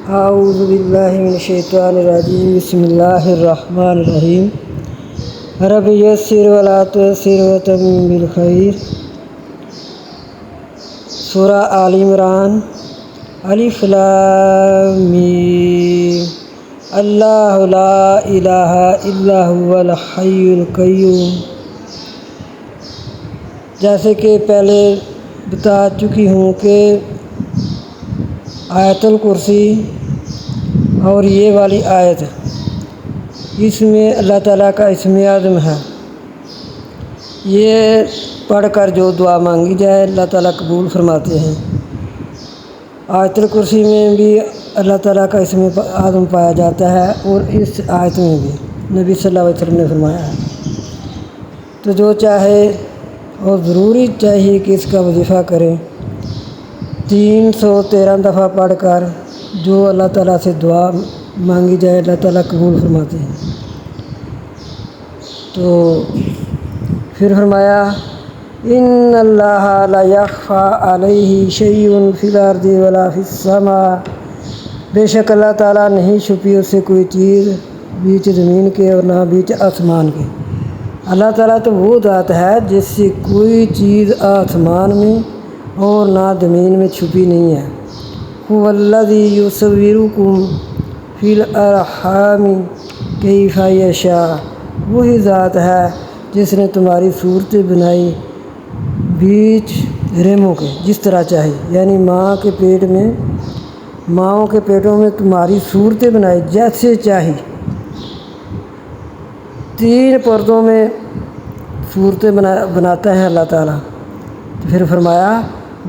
اعوذ باللہ من الشیطان الرجیم بسم اللہ الرحمن الرحیم رب یسر ولا تعسر وتمم بالخیر۔ سورہ آل عمران۔ الف لام میم۔ اللہ لا الہ الا هو الحی القیوم۔ جیسے کہ پہلے بتا چکی ہوں کہ آیت الکرسی اور یہ والی آیت اس میں اللہ تعالیٰ کا اسم اعظم ہے۔ یہ پڑھ کر جو دعا مانگی جائے اللہ تعالیٰ قبول فرماتے ہیں۔ آیت الکرسی میں بھی اللہ تعالیٰ کا اسم اعظم پایا جاتا ہے اور اس آیت میں بھی نبی صلی اللہ علیہ وسلم نے فرمایا ہے۔ تو جو چاہے اور ضروری چاہیے کہ اس کا وظیفہ کریں، 313 دفعہ پڑھ کر جو اللہ تعالیٰ سے دعا مانگی جائے اللہ تعالیٰ قبول فرماتے ہیں۔ تو پھر فرمایا ان اللہ لا یخفی علیہ شیء فی الارض ولا فی السماء۔ بے شک اللہ تعالیٰ نہیں چھپی اس سے کوئی چیز بیچ زمین کے اور نہ بیچ آسمان کے۔ اللہ تعالیٰ تو وہ ذات ہے جس سے کوئی چیز آسمان میں اور نہ زمین میں چھپی نہیں ہے۔ هو الذی یصورکم فی الارحام کیف یشاء۔ وہی ذات ہے جس نے تمہاری صورتیں بنائی بیچ رحموں کے جس طرح چاہی، یعنی ماؤں کے پیٹوں میں تمہاری صورتیں بنائی جیسے چاہی۔ 3 پردوں میں صورتیں بناتا ہے اللہ تعالیٰ۔ تو پھر فرمایا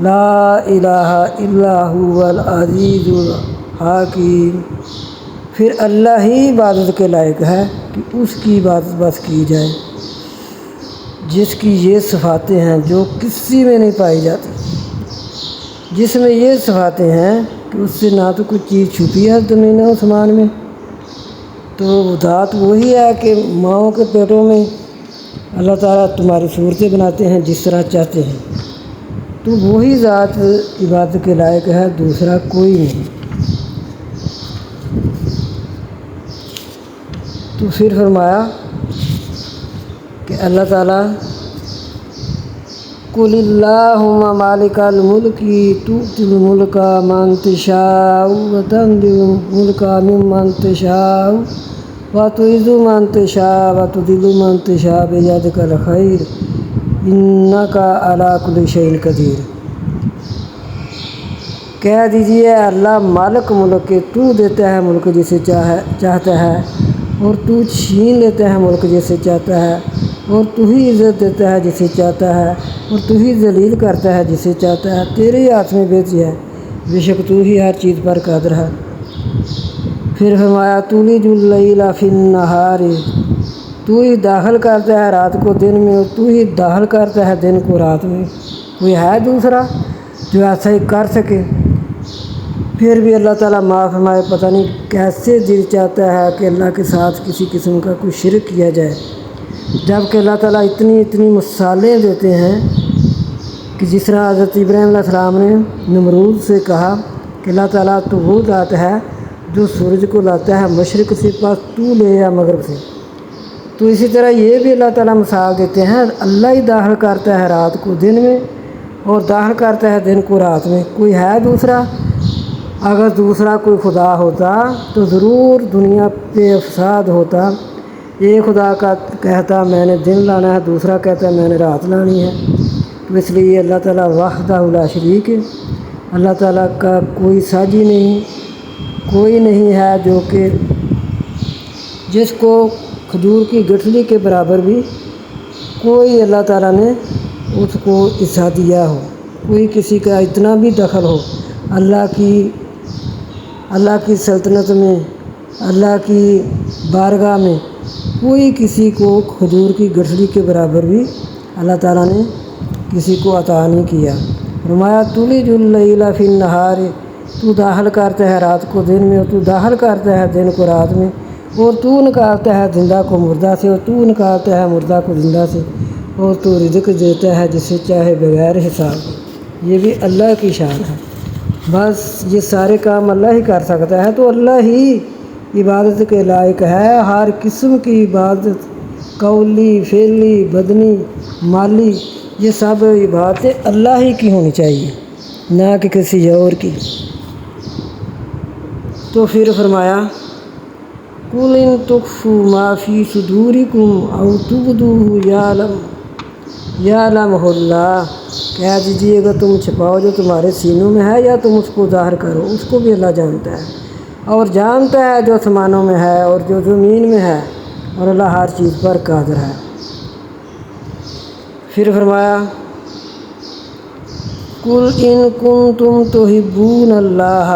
لا الہ الا هو العزیز الحکیم۔ پھر اللہ ہی عبادت کے لائق ہے کہ اس کی عبادت بس کی جائے، جس کی یہ صفاتیں ہیں جو کسی میں نہیں پائی جاتی، جس میں یہ صفاتیں ہیں کہ اس سے نہ تو کوئی چیز چھپی ہے زمین و آسمان میں۔ تو ذات وہی ہے کہ ماؤں کے پیٹوں میں اللہ تعالیٰ تمہاری صورتیں بناتے ہیں جس طرح چاہتے ہیں۔ تو وہی ذات عبادت کے لائق ہے، دوسرا کوئی نہیں۔ تو پھر فرمایا کہ اللہ تعالیٰ قل اللہم مالک الملک تؤتی الملک من تشاء وتنزع الملک ممن تشاء وتعز من تشاء وتذل من تشاء بیدک الخیر انک علی کل شیء قدیر۔ کہہ دیجیے اللہ مالک ملک کے، تو دیتا ہے ملک جسے چاہتا ہے اور تو چھین لیتا ہے ملک جسے چاہتا ہے، اور تو ہی عزت دیتا ہے جسے چاہتا ہے اور تو ہی ذلیل کرتا ہے جسے چاہتا ہے۔ تیرے ہی ہاتھ میں بیٹی ہے، بے شک تو ہی ہر چیز پر قادر ہے۔ پھر فرمایا تولج اللیل فی النہار۔ تو ہی داخل کرتا ہے رات کو دن میں اور تو ہی داخل کرتا ہے دن کو رات میں۔ کوئی ہے دوسرا جو ایسا ہی کر سکے؟ پھر بھی اللہ تعالیٰ معاف فرمائے، پتہ نہیں کیسے دل چاہتا ہے کہ اللہ کے ساتھ کسی قسم کا کوئی شرک کیا جائے، جب کہ اللہ تعالیٰ اتنی مثالیں دیتے ہیں کہ جس طرح حضرت ابراہیم علیہ السلام نے نمرود سے کہا کہ اللہ تعالیٰ تو وہ ذات ہے جو سورج کو لاتا ہے مشرق سے، پاس تو لے یا مغرب سے۔ تو اسی طرح یہ بھی اللہ تعالیٰ مثال دیتے ہیں، اللہ ہی داخل کرتا ہے رات کو دن میں اور داخل کرتا ہے دن کو رات میں۔ کوئی ہے دوسرا؟ اگر دوسرا کوئی خدا ہوتا تو ضرور دنیا پہ فساد ہوتا۔ ایک خدا کا کہتا میں نے دن لانا ہے، دوسرا کہتا میں نے رات لانی ہے۔ تو اس لیے اللہ تعالیٰ وحدہ لا شریک ہے، اللہ تعالیٰ کا کوئی ساجی نہیں، کوئی نہیں ہے جو کہ جس کو کھجور کی گٹھلی کے برابر بھی کوئی اللہ تعالیٰ نے اس کو حصہ دیا ہو، کوئی کسی کا اتنا بھی دخل ہو اللہ کی سلطنت میں، اللہ کی بارگاہ میں کوئی کسی کو کھجور کی گٹھلی کے برابر بھی اللہ تعالیٰ نے کسی کو عطا نہیں کیا۔ فرمایا تولج اللیل فی النہار۔ تو داخل کرتا ہے رات کو دن میں اور تو داخل کرتا ہے دن کو رات میں، اور تو نکالتا ہے زندہ کو مردہ سے اور تو نکالتا ہے مردہ کو زندہ سے، اور تو رزق دیتا ہے جسے چاہے بغیر حساب۔ یہ بھی اللہ کی شان ہے۔ بس یہ سارے کام اللہ ہی کر سکتا ہے، تو اللہ ہی عبادت کے لائق ہے۔ ہر قسم کی عبادت، قولی، فعلی، بدنی، مالی، یہ سب عبادتیں اللہ ہی کی ہونی چاہیے، نہ کہ کسی اور کی۔ تو پھر فرمایا قُلْ إِن تُخْفُوا مَا فِي صُدُورِكُمْ أَوْ تُبْدُوهُ يَعْلَمْهُ اللَّهُ، کہہ دیجیے اگر تم چھپاؤ جو تمہارے سینوں میں ہے یا تم اس کو ظاہر کرو، اس کو بھی اللہ جانتا ہے، اور جانتا ہے جو آسمانوں میں ہے اور جو زمین میں ہے، اور اللہ ہر چیز پر قادر ہے۔ پھر فرمایا قُلْ إِن كُنتُمْ تُحِبُّونَ اللَّهَ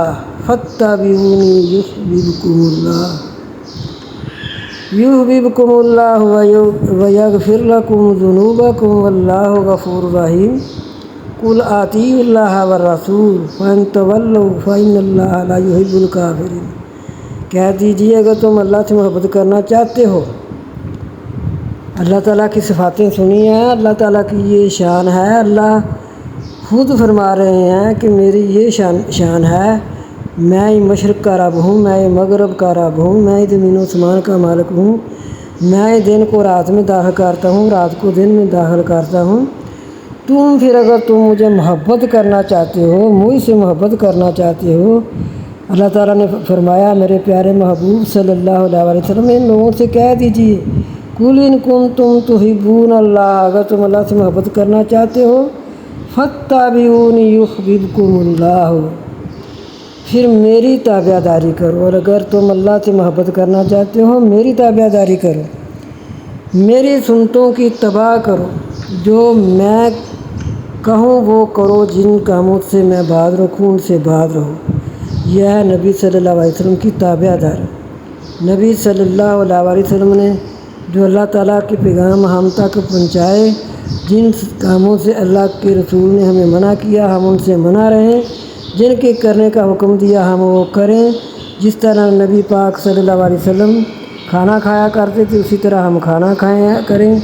فَاتَّبِعُونِي يُحْبِبْكُمُ اللَّهُ وَيَغْفِرْ لَكُمْ ذُنُوبَكُمْ وَاللَّهُ غَفُورٌ رَحِيمٌ۔ قُلْ أَطِیعُوا اللَّهَ وَالرَّسُولَ فَإِن تَوَلَّوْا فَإِنَّ اللَّهَ لَا يُحِبُّ الْكَافِرِينَ، کہہ دیجیے اگر تم اللہ سے محبت کرنا چاہتے ہو، اللہ تعالیٰ کی صفاتیں سنی ہیں، اللہ تعالیٰ کی یہ شان ہے، اللہ خود فرما رہے ہیں کہ میری یہ شان ہے، میں ہی مشرق کا رب ہوں، میں ہی مغرب کا رب ہوں، میں ہی زمین و آسمان کا مالک ہوں، میں ہی دن کو رات میں داخل کرتا ہوں، رات کو دن میں داخل کرتا ہوں۔ پھر اگر تم مجھے محبت کرنا چاہتے ہو، مجھ سے محبت کرنا چاہتے ہو، اللہ تعالیٰ نے فرمایا میرے پیارے محبوب صلی اللہ علیہ وسلم ان لوگوں سے کہہ دیجیے قُلْ إِن كُنتُمْ تُحِبُّونَ اللَّهَ، اگر تم اللہ سے محبت کرنا چاہتے ہو، فَاتَّبِعُونِي يُحْبِبْكُمُ اللَّهُ، پھر میری تابع داری کرو، اور اگر تم اللہ سے محبت کرنا چاہتے ہو میری تابع داری کرو، میری سنتوں کی اتباع کرو، جو میں کہوں وہ کرو، جن کاموں سے میں باز رکھوں ان سے باز رہو۔ یہ ہے نبی صلی اللہ علیہ وسلم کی تابع داری۔ نبی صلی اللہ علیہ وسلم نے جو اللہ تعالیٰ کے پیغام ہم تک پہنچائے، جن کاموں سے اللہ کے رسول نے ہمیں منع کیا ہم ان سے منع رہیں، جن کے کرنے کا حکم دیا ہم وہ کریں۔ جس طرح نبی پاک صلی اللہ علیہ وسلم کھانا کھایا کرتے تھے اسی طرح ہم کھانا کھایا کریں،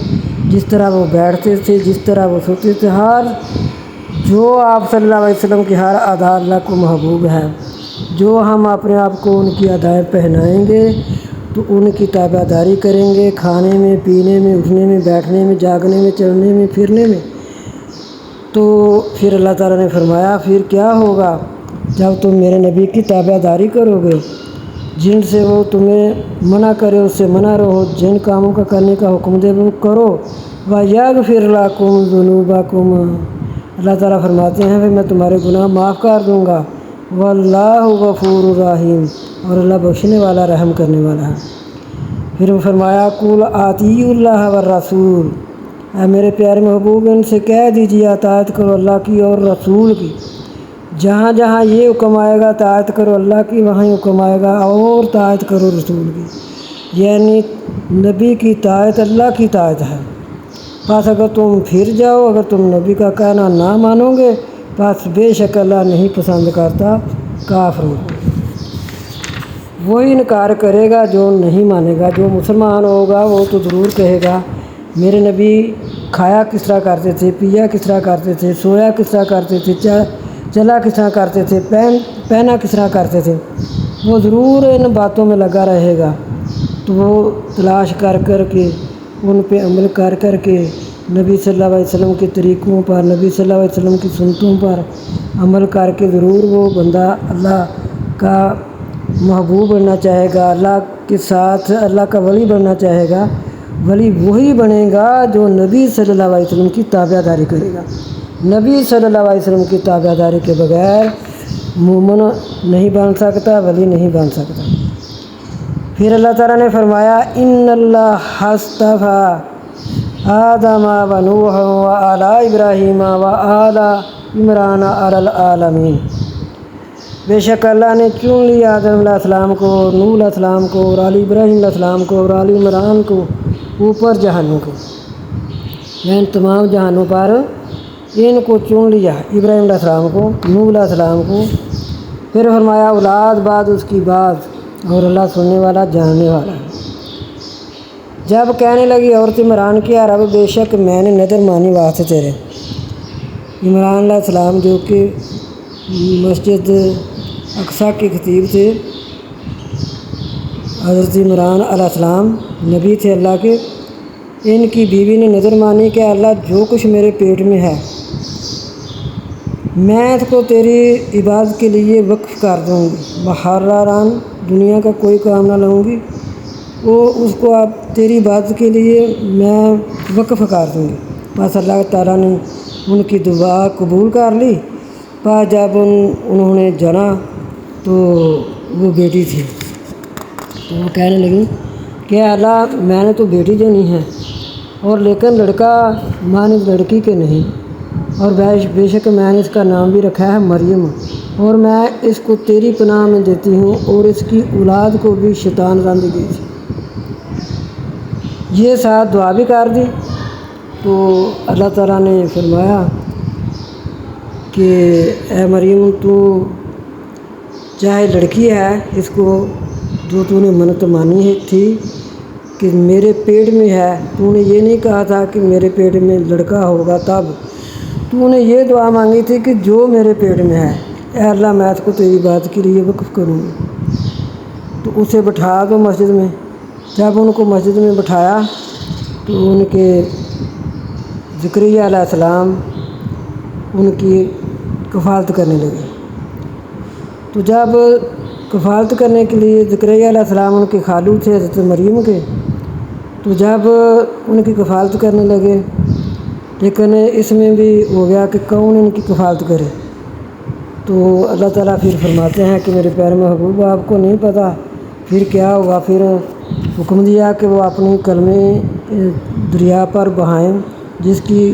جس طرح وہ بیٹھتے تھے، جس طرح وہ سوتے تھے، جو آپ صلی اللہ علیہ وسلم کی ہر ادا اللہ کو محبوب ہے، جو ہم اپنے آپ کو ان کی ادائیں پہنائیں گے تو ان کی تابع داری کریں گے، کھانے میں، پینے میں، اٹھنے میں، بیٹھنے میں، جاگنے میں، چلنے میں، پھرنے میں۔ تو پھر اللہ تعالیٰ نے فرمایا پھر کیا ہوگا جب تم میرے نبی کی تابع داری کرو گے، جن سے وہ تمہیں منع کرے اس سے منع رہو، جن کاموں کا کرنے کا حکم دے وہ کرو۔ وَيَغْفِرْ لَكُمْ ذُنُوبَكُمْ، اللہ تعالیٰ فرماتے ہیں پھر میں تمہارے گناہ معاف کر دوں گا۔ وَاللَّهُ غَفُورٌ رَحِيمٌ، اور اللہ بخشنے والا رحم کرنے والا ہے۔ پھر وہ فرمایا قُلْ أَطِیعُوا اللَّهَ وَالرَّسُولَ، اے میرے پیارے محبوب ان سے کہہ دیجیے اطاعت کرو اللہ کی اور رسول کی، جہاں جہاں یہ حکم آئے گا اطاعت کرو اللہ کی، وہاں حکم آئے گا اور اطاعت کرو رسول کی، یعنی نبی کی اطاعت اللہ کی اطاعت ہے۔ بس اگر تم پھر جاؤ، اگر تم نبی کا کہنا نہ مانو گے، بس بے شک اللہ نہیں پسند کرتا کافروں کو۔ وہی انکار کرے گا جو نہیں مانے گا۔ جو مسلمان ہوگا وہ تو ضرور کہے گا میرے نبی کھایا کس طرح کرتے تھے، پیا کس طرح کرتے تھے، سویا کس طرح کرتے تھے، چلا کس طرح کرتے تھے، پہنا کس طرح کرتے تھے، وہ ضرور ان باتوں میں لگا رہے گا۔ تو وہ تلاش کر کے ان پہ عمل کر کے نبی صلی اللہ علیہ وسلم کے طریقوں پر، نبی صلی اللہ علیہ وسلم کی سنتوں پر عمل کر کے ضرور وہ بندہ اللہ کا محبوب بننا چاہے گا، اللہ کے ساتھ اللہ کا ولی بننا چاہے گا۔ ولی وہی بنے گا جو نبی صلی اللہ علیہ وسلم کی تابع داری کرے گا۔ نبی صلی اللہ علیہ وسلم کی تابع داری کے بغیر مومن نہیں بن سکتا، ولی نہیں بن سکتا۔ پھر اللہ تعالیٰ نے فرمایا ان اللہ اصطفیٰ آدم و نوح و آل ابراہیم و آل عمران علی العالمین، بے شک اللہ نے چن لیا آدم علیہ السلام کو، نوح علیہ السلام کو، اور آل ابراہیم علیہ السلام کو، اور آل عمران کو اوپر جہانوں کو، یعنی تمام جہانوں پر ان کو چن لیا، ابراہیم علیہ السلام کو، نوح علیہ السلام کو۔ پھر فرمایا اولاد بعد اس کی بات، اور اللہ سننے والا جاننے والا ہے۔ جب کہنے لگی عورت عمران کی رب بے شک میں نے نظر مانی واسطے تیرے، عمران علیہ السلام جو کہ مسجد اقصیٰ کے خطیب تھے، حضرت عمران علیہ السلام نبی تھے اللہ کے۔ ان کی بیوی نے نظر مانی کہ اللہ جو کچھ میرے پیٹ میں ہے میں اس کو تیری عبادت کے لیے وقف کر دوں گی، محرران دنیا کا کوئی کام نہ لوں گی، وہ اس کو اب تیری عبادت کے لیے میں وقف کر دوں گی۔ بس اللہ تعالیٰ نے ان کی دعا قبول کر لی۔ پس جب انہوں نے جنا تو وہ بیٹی تھی، تو وہ کہنے لگی کہ اللہ میں نے تو بیٹی جنی ہے، اور لیکن لڑکا مانند لڑکی کے نہیں، اور بے شک میں نے اس کا نام بھی رکھا ہے مریم، اور میں اس کو تیری پناہ میں دیتی ہوں، اور اس کی اولاد کو بھی شیطان راندگی سے۔ یہ ساتھ دعا بھی کر دی تو اللہ تعالیٰ نے فرمایا کہ اے مریم تو چاہے لڑکی ہے، اس کو جو تو نے منت مانی تھی کہ میرے پیٹ میں ہے، تو نے یہ نہیں کہا تھا کہ میرے پیٹ میں لڑکا ہوگا، تب تو نے یہ دعا مانگی تھی کہ جو میرے پیٹ میں ہے اے اللہ میں اس کو تیری بات کے لیے وقف کروں گی، تو اسے بٹھا دو مسجد میں۔ جب ان کو مسجد میں بٹھایا تو ان کے زکریا علیہ السلام ان کی کفالت کرنے لگے۔ تو جب کفالت کرنے کے لیے زکریا علیہ السلام ان کے خالو تھے حضرت مریم کے، تو جب ان کی کفالت کرنے لگے، لیکن اس میں بھی ہو گیا کہ کون ان کی کفالت کرے، تو اللہ تعالیٰ پھر فرماتے ہیں کہ میرے پیارے محبوب آپ کو نہیں پتہ پھر کیا ہوا۔ پھر حکم دیا کہ وہ اپنی کلمے دریا پر بہائیں، جس کی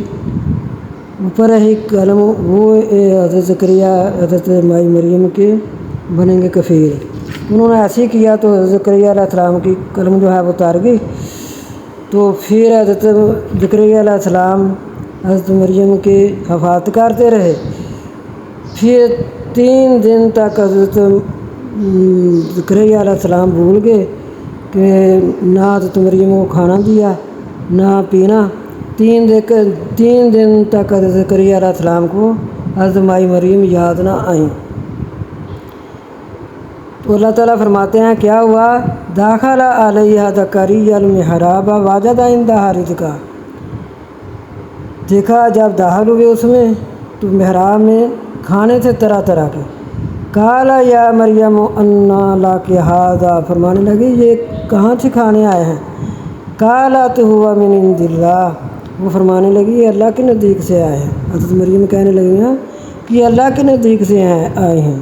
اوپر ہی قلم وہ حضرت زکریا حضرت مائی مریم کے بنیں گے کفیل۔ انہوں نے ایسے ہی کیا تو حضرت زکریا علیہ السلام کی قلم جو ہے وہ اتار گئی۔ تو پھر حضرت زکریا علیہ السلام حضرت مریم کی حفاظت کرتے رہے۔ پھر 3 دن تک حضرت زکریا علیہ السلام بھول گئے کہ نہ حضرت مریم کو کھانا دیا نہ پینا۔ 3 دن تک حضرت زکریا علیہ السلام کو حضرت مائی مریم یاد نہ آئیں۔ تو اللہ تعالیٰ فرماتے ہیں کیا ہوا، داخل علیہ زکریا المحراب وجد عندہا رزقا، دیکھا جب داخل ہوئے اس میں تو محراب میں کھانے تھے طرح طرح کے۔ قال یا مریم انا لک ھذا، فرمانے لگے یہ کہاں سے کھانے آئے ہیں۔ قالت ھو من عند اللہ، وہ فرمانے لگی یہ اللہ کے نزدیک سے آئے ہیں۔ حضرت مریم کہنے لگی ہیں کہ اللہ کے نزدیک سے آئے ہیں۔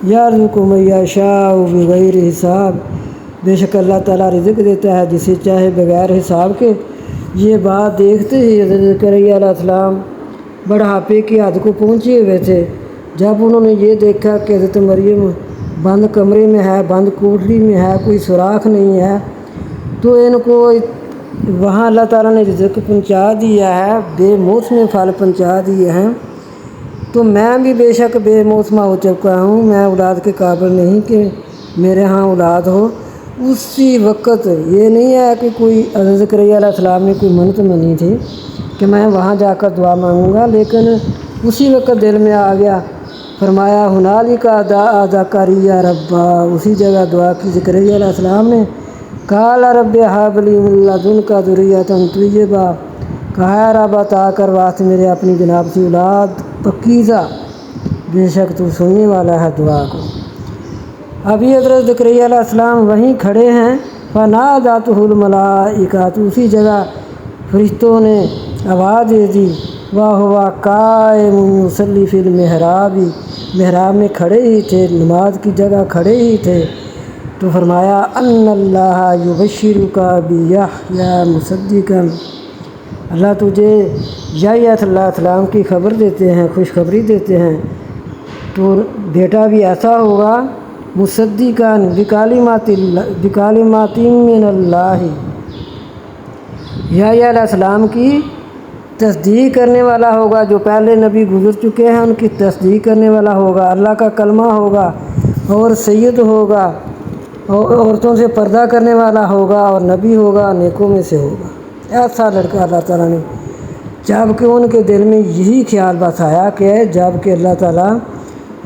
یرزق من یشاء بغیر حساب، بے شک اللہ تعالیٰ رزق دیتا ہے جسے چاہے بغیر حساب کے۔ یہ بات دیکھتے ہی حضرت زکریا علیہ السلام بڑھاپے کی حد کو پہنچے ہوئے تھے۔ جب انہوں نے یہ دیکھا کہ حضرت مریم بند کمرے میں ہے، بند کوٹری میں ہے، کوئی سوراخ نہیں ہے، تو ان کو وہاں اللہ تعالیٰ نے رزق پہنچا دیا ہے، بے موسم پھل پہنچا دیے ہیں۔ تو میں بھی بے شک بے موسمہ ہو چکا ہوں، میں اولاد کے قابل نہیں کہ میرے ہاں اولاد ہو۔ اسی وقت یہ نہیں ہے کہ کوئی حضرت زکریا علیہ السلام نے کوئی منت منی تھی کہ میں وہاں جا کر دعا مانگوں گا، لیکن اسی وقت دل میں آ گیا۔ فرمایا ہنالک دعا زکریا ربہ، اسی جگہ دعا کی زکریا علیہ السلام نے۔ قال رب ھب لی من لدنک ذریۃ طیبہ، کہا رب عطا کر واسطے میرے اپنی جناب سے اولاد پاکیزہ، بے شک تو سننے والا ہے دعا کو۔ ابھی حضرت زکریا علیہ السلام وہیں کھڑے ہیں، فنادتہ الملائکۃ، اسی جگہ فرشتوں نے آواز دے دی، وہو قائم یصلی فی المحراب، محراب میں کھڑے ہی تھے، نماز کی جگہ کھڑے ہی تھے۔ تو فرمایا ان اللہ یبشرک بیحییٰ مصدقا، اللہ تجھے یحییٰ علیہ السلام کی خبر دیتے ہیں، خوشخبری دیتے ہیں، تو بیٹا بھی ایسا ہوگا مصدقا بکلمات من اللہ، یحییٰ علیہ السلام کی تصدیق کرنے والا ہوگا، جو پہلے نبی گزر چکے ہیں ان کی تصدیق کرنے والا ہوگا، اللہ کا کلمہ ہوگا، اور سید ہوگا، اور عورتوں سے پردہ کرنے والا ہوگا، اور نبی ہوگا، نیکوں میں سے ہوگا۔ ایسا لڑکا اللہ تعالیٰ نے، جب کہ ان کے دل میں یہی خیال بس آیا کہ جب کہ اللہ تعالیٰ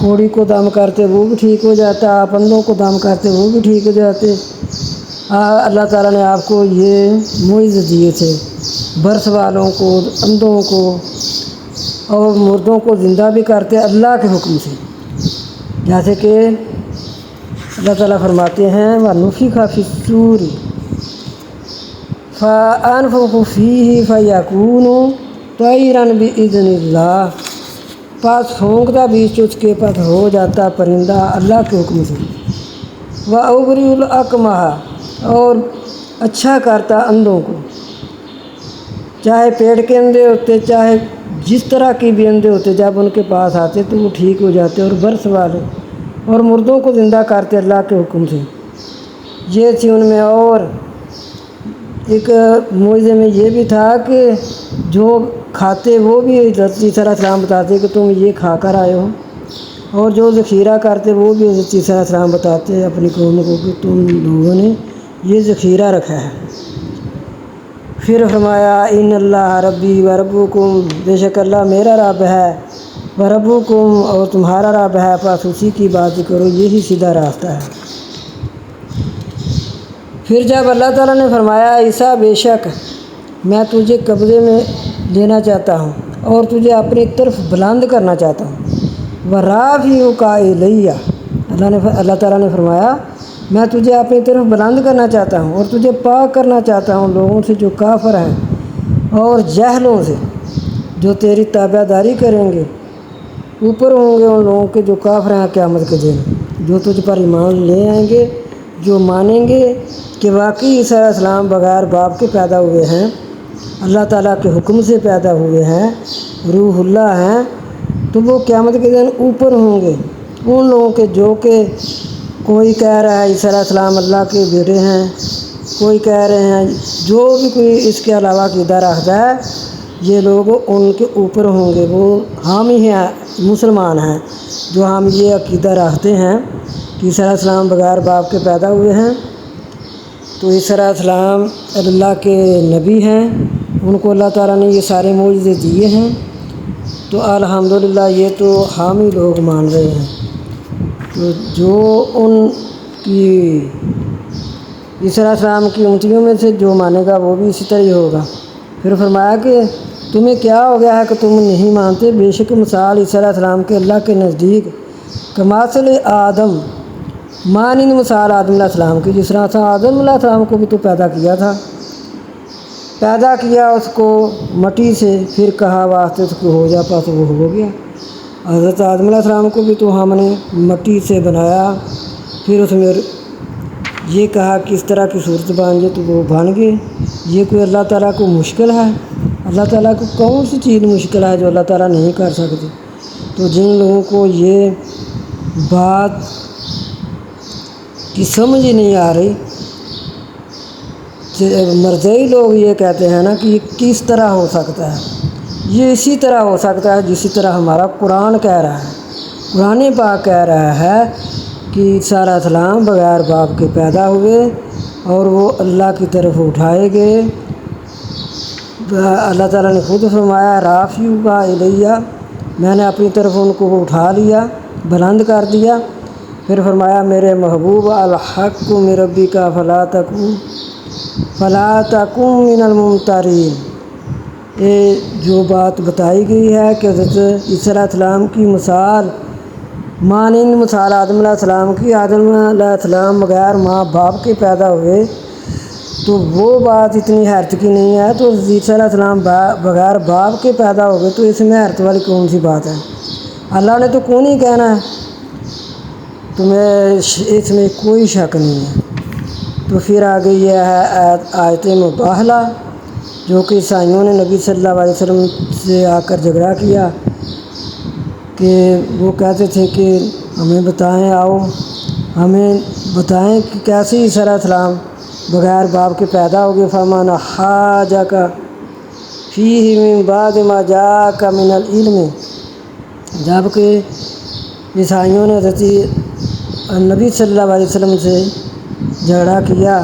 کوڑی کو دم کرتے وہ بھی ٹھیک ہو جاتا، آپ اندھوں کو دم کرتے وہ بھی ٹھیک ہو جاتے۔ اللہ تعالیٰ نے آپ کو یہ معجزے دیے تھے، برس والوں کو، اندھوں کو اور مردوں کو زندہ بھی کرتے اللہ کے حکم سے۔ جیسے کہ اللہ تعالیٰ فرماتے ہیں وَنُفِخَ فِی الصُّورِ فَأَنفُخُ فِیہِ فَیَکُونُ طَیْرًا بِإِذْنِ اللہ، پس پھونکتا بیچ اس کے پس ہو جاتا پرندہ اللہ کے حکم سے۔ وَأُبْرِئُ الْأَکْمَحَ، اور اچھا کرتا اندھوں کو، چاہے پیٹ کے اندھے ہوتے چاہے جس طرح کے بھی اندھے ہوتے، جب ان کے پاس آتے تو وہ ٹھیک ہو جاتے، اور برس والے اور مردوں کو زندہ کرتے اللہ کے حکم سے۔ یہ تھی ان میں۔ اور ایک معجزے میں یہ بھی تھا کہ جو کھاتے وہ بھی حضرت عیسیٰ علیہ السلام بتاتے کہ تم یہ کھا کر آئے ہو، اور جو ذخیرہ کرتے وہ بھی حضرت عیسیٰ علیہ السلام بتاتے اپنی قوم کو کہ تم لوگوں نے یہ ذخیرہ رکھا ہے۔ پھر فرمایا ان اللہ ربی و ربکم، بے شک اللہ میرا رب ہے، و ربکم اور تمہارا رب ہے، پس اسی کی بات کرو، یہی سیدھا راستہ ہے۔ پھر جب اللہ تعالیٰ نے فرمایا عیسیٰ بے شک میں تجھے قبضے میں لینا چاہتا ہوں اور تجھے اپنی طرف بلند کرنا چاہتا ہوں، وَرَافِعُکَ إِلَیَّ، اللہ تعالیٰ نے فرمایا میں تجھے اپنی طرف بلند کرنا چاہتا ہوں اور تجھے پاک کرنا چاہتا ہوں لوگوں سے جو کافر ہیں اور جاہلوں سے جو تیری تابع داری کریں گے۔ اوپر ہوں گے ان لوگوں کے جو کافر ہیں قیامت کے دن، جو تجھ پر ایمان لے آئیں گے، جو مانیں گے کہ واقعی عیسیٰ علیہ السلام بغیر باپ کے پیدا ہوئے ہیں، اللہ تعالیٰ کے حکم سے پیدا ہوئے ہیں، روح اللہ ہیں، تو وہ قیامت کے دن اوپر ہوں گے ان لوگوں کے جو کہ کوئی کہہ رہا ہے عیسیٰ علیہ السلام اللہ کے بیٹے ہیں، کوئی کہہ رہے ہیں، جو بھی کوئی اس کے علاوہ عقیدہ رکھتا ہے یہ لوگ ان کے اوپر ہوں گے۔ وہ حامی ہیں، مسلمان ہیں جو ہم یہ عقیدہ رکھتے ہیں کہ عیسیٰ علیہ السلام بغیر باپ کے پیدا ہوئے ہیں، تو عیسیٰ علیہ السلام اللہ کے نبی ہیں، ان کو اللہ تعالیٰ نے یہ سارے معجزے دیے ہیں، تو الحمدللہ یہ تو حامی لوگ مان رہے ہیں۔ تو جو ان کی عیسیٰ علیہ السلام کی امتیوں میں سے جو مانے گا وہ بھی اسی طرح ہی ہوگا۔ پھر فرمایا کہ تمہیں کیا ہو گیا ہے کہ تم نہیں مانتے، بے شک مثال عیسیٰ علیہ السلام کے اللہ کے نزدیک کمثل آدم، مانند مثال آدم علیہ السلام کی، جس طرح تھا آدم علیہ السلام کو بھی تو پیدا کیا تھا، پیدا کیا اس کو مٹی سے، پھر کہا واسطے اس کو ہو جا، پس وہ ہو گیا۔ حضرت آدم علیہ السلام کو بھی تو ہم نے مٹی سے بنایا، پھر اس میں یہ کہا کہ اس طرح کی صورت بن جائے تو وہ بن گئے۔ یہ کوئی اللہ تعالیٰ کو مشکل ہے؟ اللہ تعالیٰ کو کون سی چیز مشکل ہے جو اللہ تعالیٰ نہیں کر سکتے؟ تو جن لوگوں کو یہ بات کی سمجھ ہی نہیں آ رہی، مرزئی لوگ یہ کہتے ہیں نا کہ یہ کس طرح ہو سکتا ہے، یہ اسی طرح ہو سکتا ہے جسی طرح ہمارا قرآن کہہ رہا ہے۔ قرآن پاک کہہ رہا ہے کہ عیسیٰ علیہ السلام بغیر باپ کے پیدا ہوئے اور وہ اللہ کی طرف اٹھائے گئے۔ اللہ تعالیٰ نے خود فرمایا رافعُکَ إِلَیَّ، میں نے اپنی طرف ان کو اٹھا لیا، بلند کر دیا۔ پھر فرمایا میرے محبوب الحق من ربک فلا تکن من الممترین، یہ جو بات بتائی گئی ہے کہ حضرت عیسیٰ علیہ السلام کی مثال مانند مثال آدم علیہ السلام کی، آدم علیہ السلام بغیر ماں باپ کے پیدا ہوئے، تو وہ بات اتنی حیرت کی نہیں ہے۔ تو عیسیٰ علیہ السلام بغیر باپ کے پیدا ہو گئے تو اس میں حیرت والی کون سی بات ہے؟ اللہ نے تو کون ہی کہنا ہے، تمہیں اس میں کوئی شک نہیں ہے۔ تو پھر آگے یہ ہے آیت مباہلہ، جو کہ عیسائیوں نے نبی صلی اللہ علیہ وسلم سے آ کر جھگڑا کیا کہ وہ کہتے تھے کہ ہمیں بتائیں، آؤ ہمیں بتائیں کہ کیسے عیسیٰ علیہ السلام بغیر باپ کے پیدا ہو گئے۔ فَمَنْ حَاجَّكَ فِيهِ مِنْ بَعْدِ مَا جَاءَكَ مِنَ الْعِلْمِ، جب کہ عیسائیوں نے حضرت نبی صلی اللہ علیہ وسلم سے جھگڑا کیا،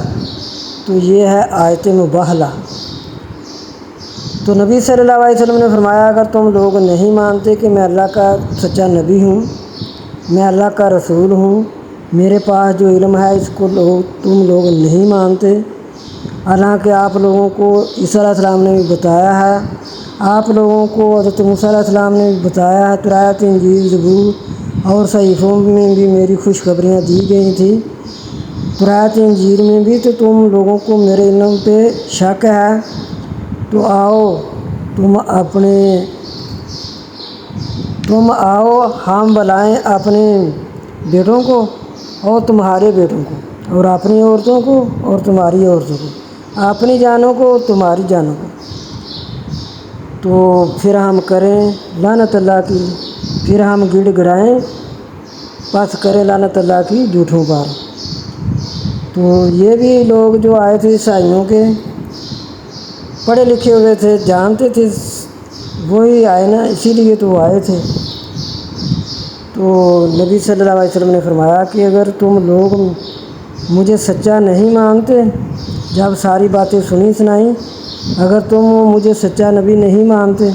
تو یہ ہے آیت مباہلہ۔ تو نبی صلی اللہ علیہ وسلم نے فرمایا اگر تم لوگ نہیں مانتے کہ میں اللہ کا سچا نبی ہوں میں اللہ کا رسول ہوں، میرے پاس جو علم ہے اس کو تم لوگ نہیں مانتے، حالانکہ آپ لوگوں کو عیسیٰ علیہ السلام نے بھی بتایا ہے، آپ لوگوں کو حضرت موسیٰ علیہ السلام نے بھی بتایا ہے، تورات، انجیل، زبور اور صحیفوں میں بھی میری خوشخبریاں دی گئی تھیں، تورات انجیل میں بھی، تو تم لوگوں کو میرے علم پہ شک ہے، تو آؤ ہم بلائیں اپنے بیٹوں کو اور تمہارے بیٹوں کو، اور اپنی عورتوں کو اور تمہاری عورتوں کو، اپنی جانوں کو اور تمہاری جانوں کو، تو پھر ہم کریں لعنت اللہ کی، پھر ہم گڑ گڑائیں، پس کریں لعنت اللہ کی جھوٹوں پر۔ تو یہ بھی لوگ جو آئے تھے عیسائیوں کے، پڑھے لکھے ہوئے تھے، جانتے تھے، وہی آئے نا، اسی لیے تو وہ آئے تھے۔ تو نبی صلی اللہ علیہ وسلم نے فرمایا کہ اگر تم لوگ مجھے سچا نہیں مانتے، جب ساری باتیں سنی سنائیں، اگر تم مجھے سچا نبی نہیں مانتے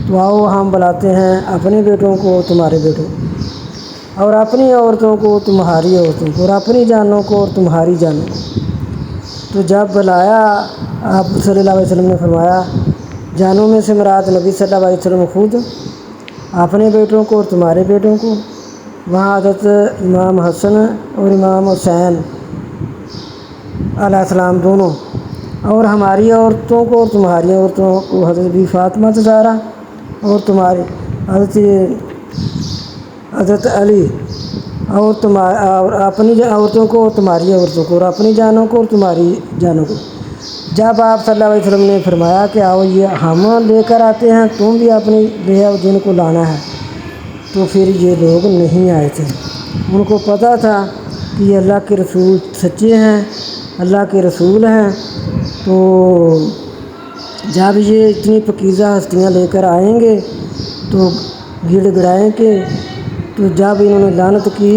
تو آؤ ہم بلاتے ہیں اپنے بیٹوں کو تمہارے بیٹوں کو، اور اپنی عورتوں کو تمہاری عورتوں کو، اور اپنی جانوں کو اور تمہاری جانوں کو۔ تو جب بلایا، آپ صلی اللہ علیہ وسلم نے فرمایا، جانوں میں سے مراد نبی صلی اللہ علیہ وسلم خود، اپنے بیٹوں کو اور تمہارے بیٹوں کو۔ وہاں حضرت امام حسن اور امام حسین علیہ السلام دونوں، اور ہماری عورتوں کو اور تمہاری عورتوں کو، حضرت بی فاطمہ زہرا اور تمہاری حضرت علی، اور اپنی عورتوں کو اور تمہاری عورتوں کو، اور اپنی جانوں کو اور تمہاری جانوں کو۔ جب آپ صلی اللہ علیہ وسلم نے فرمایا کہ آؤ یہ ہم لے کر آتے ہیں، تم بھی اپنی لے آؤ جن کو لانا ہے، تو پھر یہ لوگ نہیں آئے تھے۔ ان کو پتہ تھا کہ یہ اللہ کے رسول سچے ہیں، اللہ کے رسول ہیں، تو جب یہ اتنی پاکیزہ ہستیاں لے کر آئیں گے تو گڑ گڑائیں گے، تو جب انہوں نے لعنت کی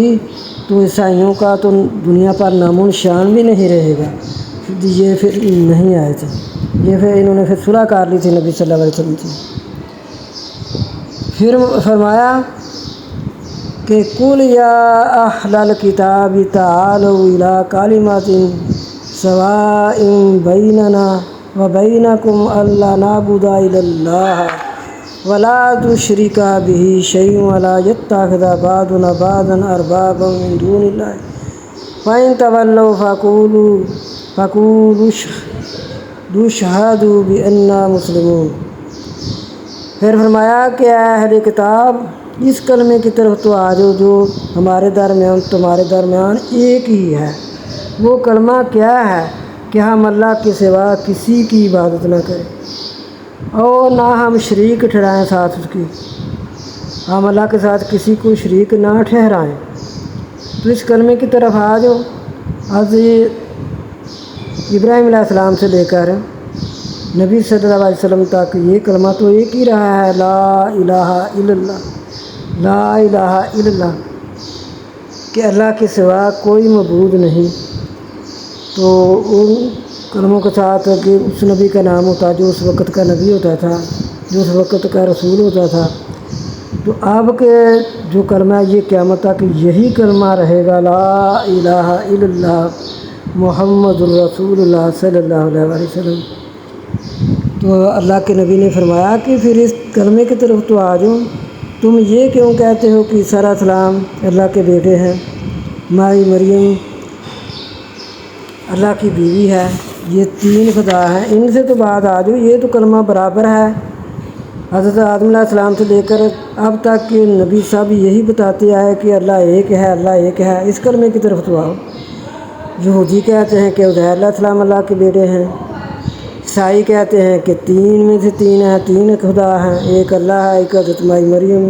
تو عیسائیوں کا تو دنیا پر نام و نشان بھی نہیں رہے گا۔ یہ پھر نہیں آئے تھے، یہ پھر انہوں نے صلح کر لی تھی نبی صلی اللہ علیہ وسلم سے۔ پھر فرمایا کہ قُلْ يَا أَهْلَ الْكِتَابِ تَعَالَوْا إِلَىٰ كَلِمَةٍ سَوَاءٍ بَيْنَنَا وَبَيْنَكُمْ أَلَّا نَعْبُدَ إِلَّا اللَّهَ وَلَا نُشْرِكَ بِهِ شَيْئًا وَلَا يَتَّخِذَ بَعْضُنَا بَعْضًا أَرْبَابًا مِّن دُونِ اللَّهِ فَإِن تَوَلَّوْا فَقُولُوا اشْهَدُوا بِأَنَّا مُسْلِمُونَ۔ پھر فرمایا کہ اے اہل کتاب، اس کلمے کی طرف تو آ جاؤ جو ہمارے درمیان تمہارے درمیان ایک ہی ہے۔ وہ کلمہ کیا ہے کہ ہم اللہ کے سوا کسی کی عبادت نہ کریں اور نہ ہم شریک ٹھہرائیں ساتھ اس کی، ہم اللہ کے ساتھ کسی کو شریک نہ ٹھہرائیں۔ تو اس کلمے کی طرف آ جاؤ۔ حضرت ابراہیم علیہ السلام سے لے کر نبی صلی اللہ علیہ وسلم تک یہ کلمہ تو ایک ہی رہا ہے، لا الہ الا اللہ، لا الہ الا اللہ، کہ اللہ کے سوا کوئی معبود نہیں۔ تو ان کلموں کے ساتھ کہ اس نبی کا نام ہوتا جو اس وقت کا نبی ہوتا تھا، جو اس وقت کا رسول ہوتا تھا، تو اب کے جو کلمہ ہے یہ قیامت تک یہی کلمہ رہے گا، لا الہ الا اللہ محمد الرسول اللہ صلی اللہ علیہ وسلم۔ تو اللہ کے نبی نے فرمایا کہ پھر اس کلمے کی طرف تو آ جاؤ، تم یہ کیوں کہتے ہو کہ عیسیٰ علیہ السلام اللہ کے بیٹے ہیں، مائی مریم اللہ کی بیوی ہے، یہ تین خدا ہیں، ان سے تو بعد آ جاؤ، یہ تو کلمہ برابر ہے۔ حضرت آدم علیہ السلام سے لے کر اب تک کے نبی سب یہی بتاتے آئے کہ اللہ ایک ہے، اللہ ایک ہے، اس کلمے کی طرف تو آؤ۔ یہودی کہتے ہیں کہ عزیر علیہ السلام اللہ کے بیٹے ہیں، عیسائی کہتے ہیں کہ تین میں سے تین ہیں، تین خدا ہیں، ایک اللہ ہے، ایک حضرت مائی مریم،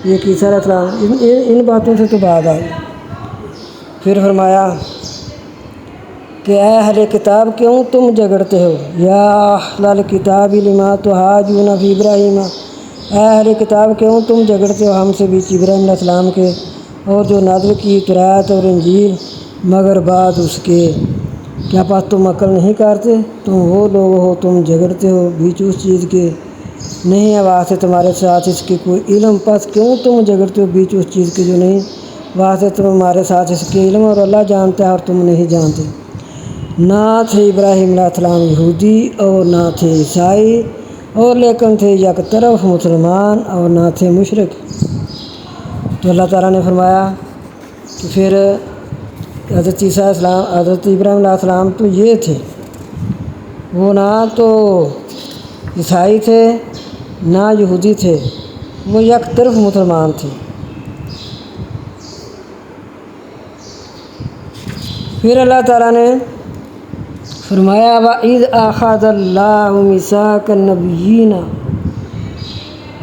ایک عیسیٰ علیہ السلام۔ ان باتوں سے تو بعد آئی۔ پھر فرمایا کہ اے اہل کتاب کیوں تم جھگڑتے ہو، یا اہل الکتاب لما تحاجون فی ابراہیم، اے اہل کتاب کیوں تم جھگڑتے ہو ہم سے بیچ ابراہیم علیہ السلام کے اور جو نازل کی تورات اور انجیل، مگر بعد اس کے، کیا پس تم عقل نہیں کرتے؟ تم وہ لوگ ہو تم جھگڑتے ہو بیچ اس چیز کے، نہیں ہے واسطے تمہارے ساتھ اس کے کوئی علم، پس کیوں تم جھگڑتے ہو بیچ اس چیز کے جو نہیں واسطے تمہارے ساتھ اس کی علم اور اللہ جانتا ہے اور تم نہیں جانتے۔ نہ تھے ابراہیم علیہ السلام یہودی اور نہ تھے عیسائی، اور لیکن تھے یک طرف مسلمان اور نہ تھے مشرک۔ تو اللہ تعالیٰ نے فرمایا کہ پھر حضرت عیسیٰ السلام، حضرت ابراہیم علیہ السلام تو یہ تھے، وہ نہ تو عیسائی تھے نہ یہودی تھے، وہ یک طرف مسلمان تھے۔ پھر اللہ تعالیٰ نے فرمایا وَإِذْ أَخَذَ اللَّهُ مِيثَاقَ النَّبِيِّينَ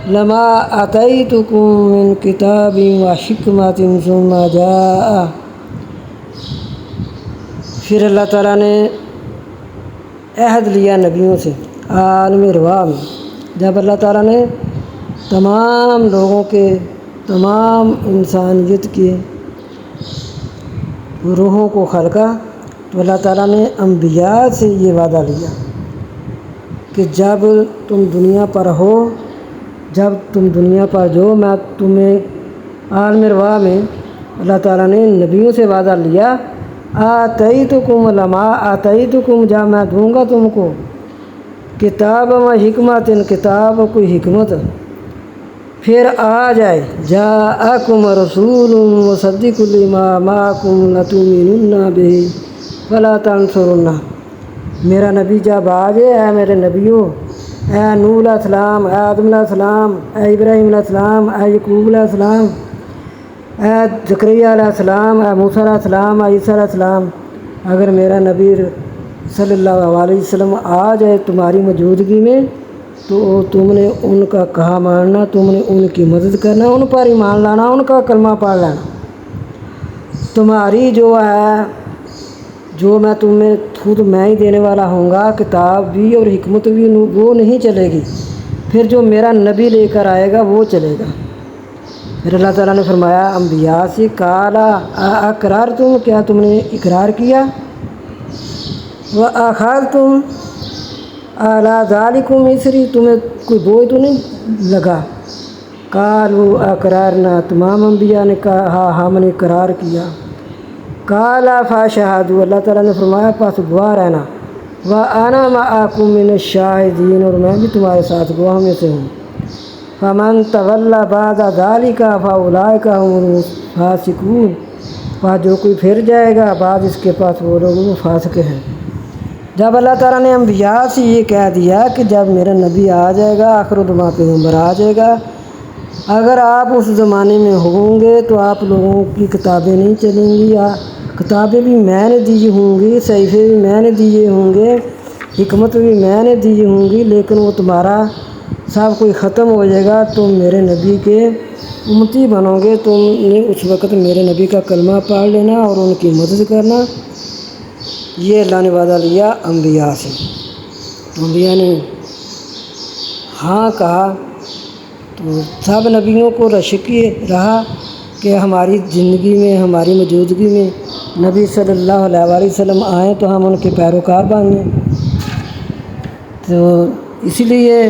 لَمَا آتَيْتُكُم مِّن كِتَابٍ وَحِکْمَةٍ ثُمَّ جَاءَ۔ پھر اللہ تعالیٰ نے عہد لیا نبیوں سے عالم ارواح میں، جب اللہ تعالیٰ نے تمام لوگوں کے، تمام انسانیت کے روحوں کو خلقا، تو اللہ تعالیٰ نے انبیاء سے یہ وعدہ لیا کہ جب تم دنیا پر ہو، جب تم دنیا پر جو، میں تمہیں عالم ارواح میں اللہ تعالیٰ نے نبیوں سے وعدہ لیا، آتیتکم لما آتیتکم، جب میں دوں گا تم کو کتاب و حکمت، کتاب و کوئی حکمت، پھر آ جائے جاءکم رسول مصدق لما معکم لتؤمنن بہ فلا تنصرنہ۔ میرا نبی جب آ جائے، اے میرے نبیوں، اے نوح علیہ السلام، اے آدم علیہ السلام، اے ابراہیم علیہ السلام، اے یعقوب علیہ السلام، اے زکریا علیہ السلام، اے موسیٰ علیہ السلام، اے عیسیٰ علیہ السلام، اگر میرا نبی صلی اللہ علیہ وسلم آ جائے تمہاری موجودگی میں، تو تم نے ان کا کہا ماننا، تم نے ان کی مدد کرنا، ان پر ایمان لانا، ان کا کلمہ پڑھ لینا۔ تمہاری جو ہے، جو میں تمہیں خود میں ہی دینے والا ہوں گا، کتاب بھی اور حکمت بھی، وہ نہیں چلے گی، پھر جو میرا نبی لے کر آئے گا وہ چلے گا۔ پھر اللہ تعالیٰ نے فرمایا انبیاء سے قالا اقرار تم، کیا تم نے اقرار کیا، وَأَخَذْتُمْ عَلَىٰ ذَلِكُمْ إِصْرِي، تمہیں کوئی بوجھ تو نہیں لگا، قالوا اقرارنا، تمام انبیاء نے کہا ہاں ہم نے اقرار کیا، قال فاشهدوا، اللہ تعالیٰ نے فرمایا پس گواہ رہنا، وَأَنَا مَعَكُم مِّنَ الشَّاهِدِينَ، اور میں بھی تمہارے ساتھ گواہوں میں سے ہوں۔ فَمَن تَوَلَّىٰ بَعْدَ ذَلِكَ فَأُولَٰئِكَ هُمُ الْفَاسِقُونَ، پس جو کوئی پھر جائے گا بعد اس کے پاس، وہ لوگ وہ فاسق ہیں۔ جب اللہ تعالیٰ نے انبیاء سے یہ کہہ دیا کہ جب میرا نبی آ جائے گا، آخر الزماں پیغمبر آ جائے گا، اگر آپ اس زمانے میں ہوں گے تو آپ لوگوں کی کتابیں نہیں چلیں گی، کتابیں بھی میں نے دی ہوں گی، صحیفے بھی میں نے دیے ہوں گے، حکمت بھی میں نے دی ہوں گی، لیکن وہ تمہارا سب کوئی ختم ہو جائے گا، تم میرے نبی کے امتی بنو گے، تم نے اس وقت میرے نبی کا کلمہ پڑھ لینا اور ان کی مدد کرنا۔ یہ اللہ نے وعدہ لیا انبیاء سے، انبیاء نے ہاں کہا، تو سب نبیوں کو رشک رہا کہ ہماری زندگی میں، ہماری موجودگی میں نبی صلی اللہ علیہ وسلم آئیں تو ہم ان کے پیروکار بنیں۔ تو اسی لیے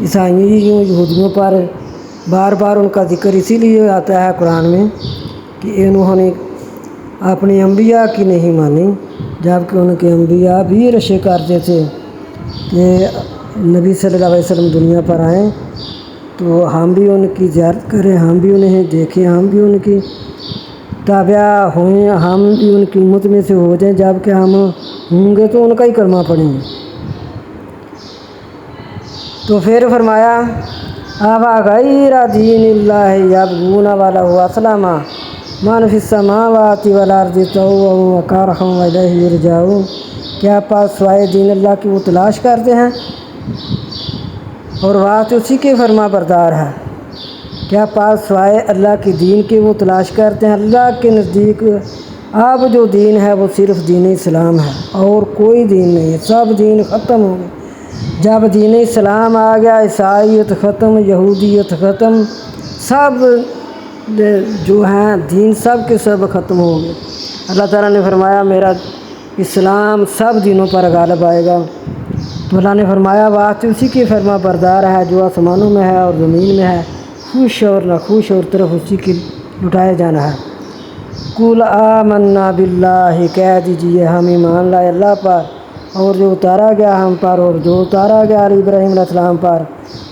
عیسائیوں، یہودیوں پر بار بار ان کا ذکر اسی لیے آتا ہے قرآن میں کہ انہوں نے اپنی انبیاء کی نہیں مانی، جبکہ ان کے انبیاء بھی رشک کرتے تھے کہ نبی صلی اللہ علیہ وسلم دنیا پر آئیں تو ہم بھی ان کی زیارت کریں، ہم بھی انہیں دیکھیں، ہم بھی ان کی تابع ہوئیں، ہم بھی ان کی امت میں سے ہو جائیں، جب کہ ہم ہوں گے تو ان کا ہی کلمہ پڑھیں گے۔ تو پھر فرمایا غیر دین اللہ یبغون وَلَهُ أَسْلَمَ مَن فِی السَّمَاوَاتِ وَالْأَرْضِ طَوْعًا وَكَرْہًا وَإِلَیہِ یرجعون، کیا پاس سوائے دین اللہ کی وہ تلاش کرتے ہیں اور واسطے اسی کے فرما بردار ہے، کیا پاس سوائے اللہ کے دین کے وہ تلاش کرتے ہیں۔ اللہ کے نزدیک اب جو دین ہے وہ صرف دین اسلام ہے اور کوئی دین نہیں ہے، سب دین ختم ہو گئے۔ جب دین اسلام آ گیا، عیسائیت ختم، یہودیت ختم، سب جو ہیں دین سب کے سب ختم ہو گئے۔ اللہ تعالیٰ نے فرمایا میرا اسلام سب دینوں پر غالب آئے گا۔ تو اللہ نے فرمایا واسطے اسی کی فرما بردار ہے جو آسمانوں میں ہے اور زمین میں ہے، خوش اور ناخوش اور طرف اسی کی لٹائے جانا ہے۔ قل آمنا باللہ، کہہ دیجیے ہم ایمان لائے اللہ پر اور جو اتارا گیا ہم پر، اور جو اتارا گیا علی ابراہیم علیہ السلام پر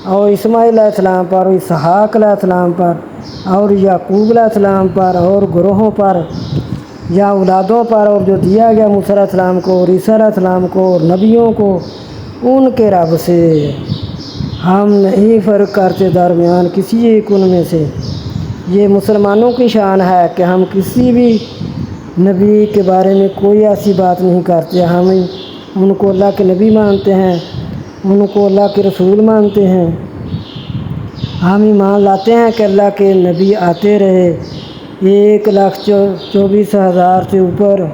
اور اسماعیل علیہ السلام پر اور اسحاق علیہ السلام پر اور یعقوب علیہ السلام پر اور گروہوں پر یا اولادوں پر، اور جو دیا گیا موسیٰ علیہ السلام کو اور عیسیٰ علیہ السلام کو اور نبیوں کو ان کے رب سے، ہم نہیں فرق کرتے درمیان کسی ایک ان میں سے۔ یہ مسلمانوں کی شان ہے کہ ہم کسی بھی نبی کے بارے میں کوئی ایسی بات نہیں کرتے، ہم ان کو اللہ کے نبی مانتے ہیں، ان کو اللہ کے رسول مانتے ہیں۔ ہم ایمان لاتے ہیں کہ اللہ کے نبی آتے رہے، 1,24,000 سے اوپر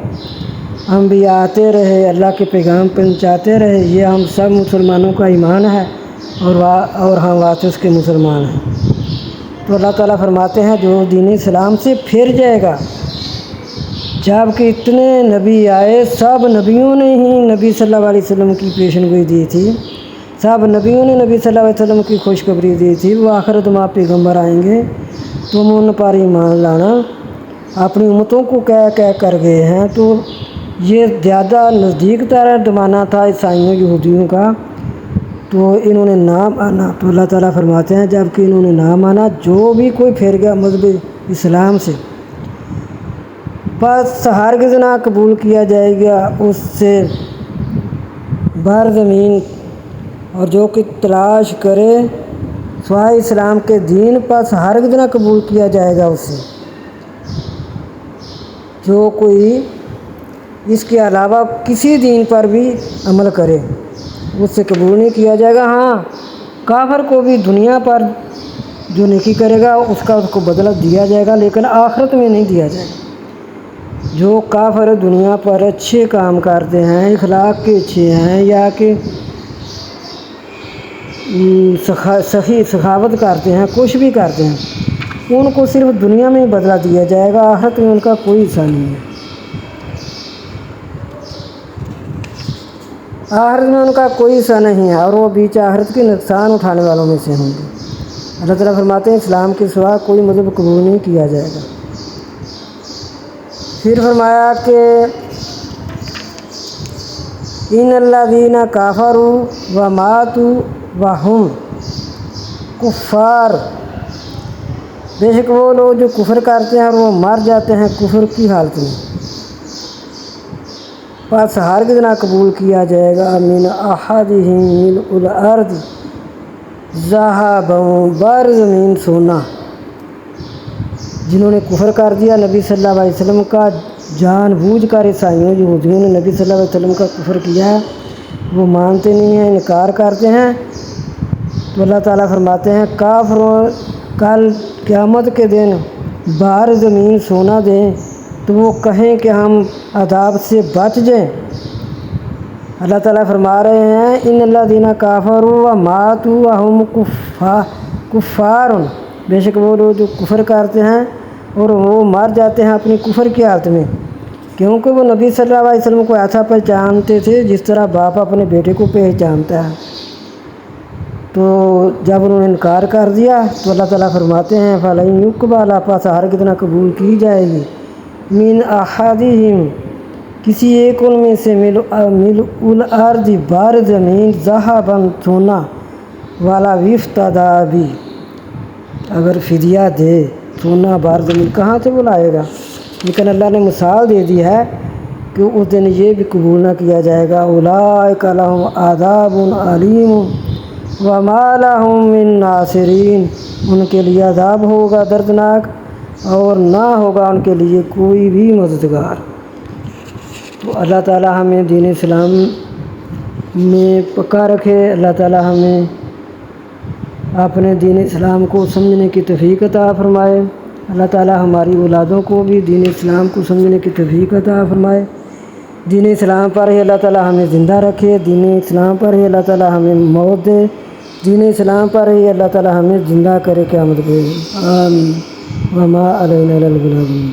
انبیاء آتے رہے، اللہ کے پیغام پہنچاتے رہے۔ یہ ہم سب مسلمانوں کا ایمان ہے اور ہم وارث کے مسلمان ہیں۔ تو اللہ تعالیٰ فرماتے ہیں جو دین اسلام سے پھر جائے گا، جب کہ اتنے نبی آئے، سب نبیوں نے ہی نبی صلی اللہ علیہ وسلم کی پیشن گوئی دی تھی، سب نبیوں نے نبی صلی اللہ علیہ وسلم کی خوشخبری دی تھی، وہ آخر زماں پیغمبر آئیں گے، تم ان پر ایمان لانا اپنی امتوں کو کہہ کر گئے ہیں۔ تو یہ زیادہ نزدیک تر زمانہ تھا عیسائیوں یہودیوں کا، تو انہوں نے نہ مانا۔ تو اللہ تعالیٰ فرماتے ہیں جب کہ انہوں نے نہ مانا، جو بھی کوئی پھر گیا مذہب اسلام سے، پس ہرگز نہ قبول کیا جائے گا اس سے بر زمین، اور جو کہ تلاش کرے سوائے اسلام کے دین، پس ہرگز نہ قبول کیا جائے گا اس سے۔ جو کوئی اس کے علاوہ کسی دین پر بھی عمل کرے اس سے قبول نہیں کیا جائے گا۔ ہاں، کافر کو بھی دنیا پر جو نیکی کرے گا اس کا اس کو بدلہ دیا جائے گا، لیکن آخرت میں نہیں دیا جائے گا۔ جو کافر دنیا پر اچھے کام کرتے ہیں، اخلاق کے اچھے ہیں، یا کہ سخاوت کرتے ہیں، کچھ بھی کرتے ہیں، ان کو صرف دنیا میں ہی بدلہ دیا جائے گا، آخرت میں ان کا کوئی حصہ نہیں ہے۔ آخرت میں ان کا کوئی حصہ نہیں ہے، اور وہ بیچ آخرت کے نقصان اٹھانے والوں میں سے ہوں گے۔ اللہ تعالیٰ فرماتے ہیں اسلام کے سوا کوئی مذہب قبول نہیں کیا جائے گا۔ پھر فرمایا کہ ان الذین کفروا وماتوا وہم کفار، بے شک وہ لوگ جو کفر کرتے ہیں اور وہ مر جاتے ہیں کفر کی حالت میں، پس ہرگز نہ قبول کیا جائے گا من احدہم ملء الارض ذہبا، بر زمین سونا۔ جنہوں نے کفر کر دیا نبی صلی اللہ علیہ وسلم کا، جان بوجھ کر عیسائیوں یہودیوں نے نبی صلی اللہ علیہ وسلم کا کفر کیا ہے، وہ مانتے نہیں ہیں، انکار کرتے ہیں، تو اللہ تعالیٰ فرماتے ہیں کافروں کل قیامت کے دن بر زمین سونا دیں تو وہ کہیں کہ ہم عذاب سے بچ جائیں۔ اللہ تعالیٰ فرما رہے ہیں ان الذین کفروا وماتوا وہم کفار، بے شک وہ لوگ جو کفر کرتے ہیں اور وہ مر جاتے ہیں اپنی کفر کی حالت میں، کیونکہ وہ نبی صلی اللہ علیہ وسلم کو ایسا پہچانتے تھے جس طرح باپ اپنے بیٹے کو پہچانتا ہے۔ تو جب انہوں نے انکار کر دیا تو اللہ تعالیٰ فرماتے ہیں فَلَن يُقْبَلَ، پس ہرگز نہ قبول کی جائے گی من احدہم، کسی ایک ان میں سے ملء الارض، بر زمین ذہبا سونا، والا وفتدی بھی، اگر فدیہ دے سونا بر زمین کہاں سے بلائے گا؟ لیکن اللہ نے مثال دے دی ہے کہ اس دن یہ بھی قبول نہ کیا جائے گا۔ اولئک لہم عذاب علیم وما لہم من ناصرین، ان کے لیے عذاب ہوگا دردناک اور نہ ہوگا ان کے لیے کوئی بھی مددگار۔ تو اللہ تعالیٰ ہمیں دین اسلام میں پکا رکھے، اللہ تعالیٰ ہمیں اپنے دین اسلام کو سمجھنے کی توفیق عطا فرمائے، اللہ تعالیٰ ہماری اولادوں کو بھی دین اسلام کو سمجھنے کی توفیق عطا فرمائے۔ دین اسلام پر ہی اللہ تعالیٰ ہمیں زندہ رکھے، دین اسلام پر ہی اللہ تعالیٰ ہمیں موت دے، دین اسلام پر ہی اللہ تعالیٰ ہمیں زندہ کرے قیامت کے دن۔ آمین۔ وما علینا الا البلاغ المبین۔